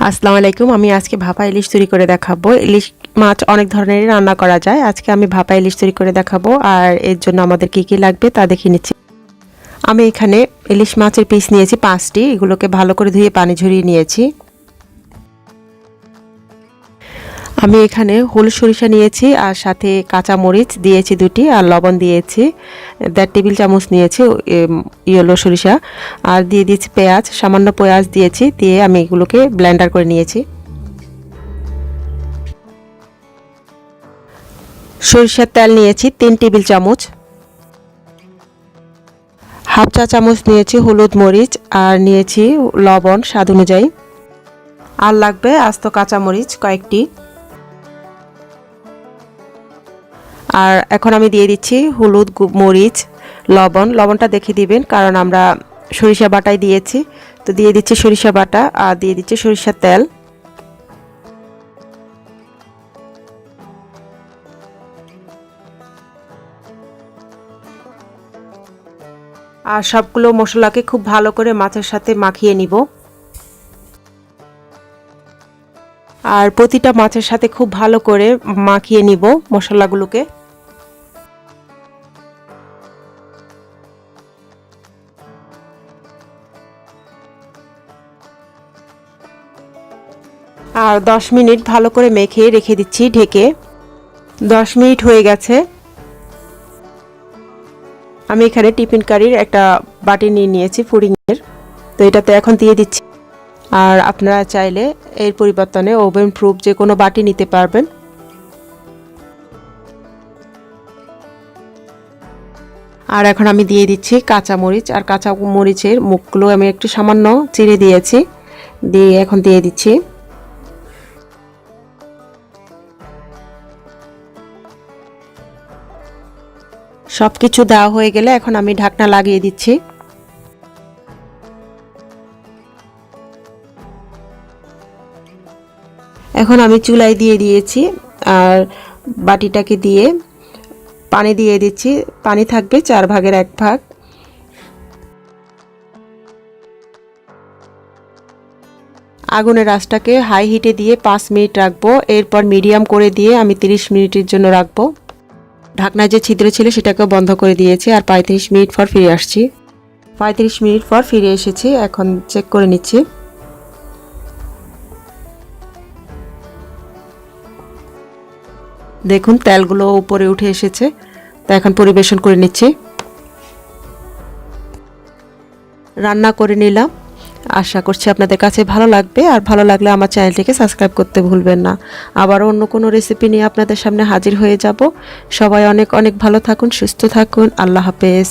আসসালামু আলাইকুম। আমি আজকে ভাপা ইলিশ তৈরি করে দেখাবো। ইলিশ মাছ অনেক ধরনেরই রান্না করা যায়। আজকে আমি ভাপা ইলিশ তৈরি করে দেখাবো। আর এর জন্য আমাদের কি কি লাগবে তা দেখিয়ে নিচ্ছি। আমি এখানে ইলিশ মাছের পিস নিয়েছি 5টি। এগুলোকে ভালো করে ধুয়ে পানি ঝরিয়ে নিয়েছি। আমি এখানে হলুদ সরিষা নিয়েছি আর সাথে কাঁচা মরিচ দিয়েছি 2টি আর লবণ দিয়েছি 1.5 টেবিল চামচ নিয়েছি ইয়েলো সরিষা আর দিয়ে দিয়েছি পেঁয়াজ, সামান্য পেঁয়াজ দিয়েছি, দিয়ে আমি এগুলোকে ব্লেন্ডার করে নিয়েছি। সরিষার তেল নিয়েছি 3 টেবিল চামচ, হাফ চা চামচ নিয়েছি হলুদ মরিচ আর নিয়েছি লবণ স্বাদ অনুযায়ী, আর লাগবে আস্ত কাঁচা মরিচ কয়েকটি। আর এখন আমি দিয়ে দিচ্ছি হলুদ মরিচ লবণটা দেখে দিবেন কারণ আমরা সরিষা বাটাই দিয়েছি। তো দিয়ে দিচ্ছি সরিষা বাটা আর দিয়ে দিচ্ছি সরিষার তেল। আর সবগুলো মশলাকে খুব ভালো করে মাছের সাথে মাখিয়ে নিব। আর প্রতিটা মাছের সাথে খুব ভালো করে মাখিয়ে নিব মশলাগুলোকে। আর 10 মিনিট ভালো করে মেখে রেখে দিচ্ছি ঢেকে। 10 মিনিট হয়ে গেছে। আমি এখানে টিফিন কারির একটা বাটি নিয়ে নিয়েছি ফুডিংয়ের, তো এটাতে এখন দিয়ে দিচ্ছি। আর আপনারা চাইলে এর পরিবর্তনে ওভেন প্রুফ যে কোনো বাটি নিতে পারবেন। আর এখন আমি দিয়ে দিচ্ছি কাঁচা মরিচ, আর কাঁচা মরিচের মুখগুলো আমি একটু সামান্য চিড়ে দিয়েছি, দিয়ে এখন দিয়ে দিচ্ছি। সবকিছু দেওয়া হয়ে গেলে এখন আমি ঢাকনা লাগিয়ে দিচ্ছি। এখন আমি চুলায় দিয়ে দিয়েছি আর বাটিটাকে দিয়ে পানি দিয়ে দিচ্ছি। পানি থাকবে 4 ভাগের 1 ভাগ। আগুনের আঁচটাকে হাই হিটে দিয়ে 5 মিনিট রাখবো। এরপর মিডিয়াম করে দিয়ে আমি 30 মিনিটের জন্য রাখবো। ঢাকনায় যে ছিদ্র ছিল সেটাকেও বন্ধ করে দিয়েছি আর 35 মিনিট পর ফিরে আসছি। 35 মিনিট পর ফিরে এসেছি, এখন চেক করে নিচ্ছি। দেখুন তেলগুলো উপরে উঠে এসেছে, তো এখন পরিবেশন করে নিচ্ছি। রান্না করে নিলাম, আশা করছি আপনাদের কাছে ভালো লাগবে। আর ভালো লাগলে আমার চ্যানেলটিকে সাবস্ক্রাইব করতে ভুলবেন না। আবার অন্য কোনো রেসিপি নিয়ে আপনাদের সামনে হাজির হয়ে যাব। সবাই অনেক অনেক ভালো থাকুন, সুস্থ থাকুন। আল্লাহ হাফেজ।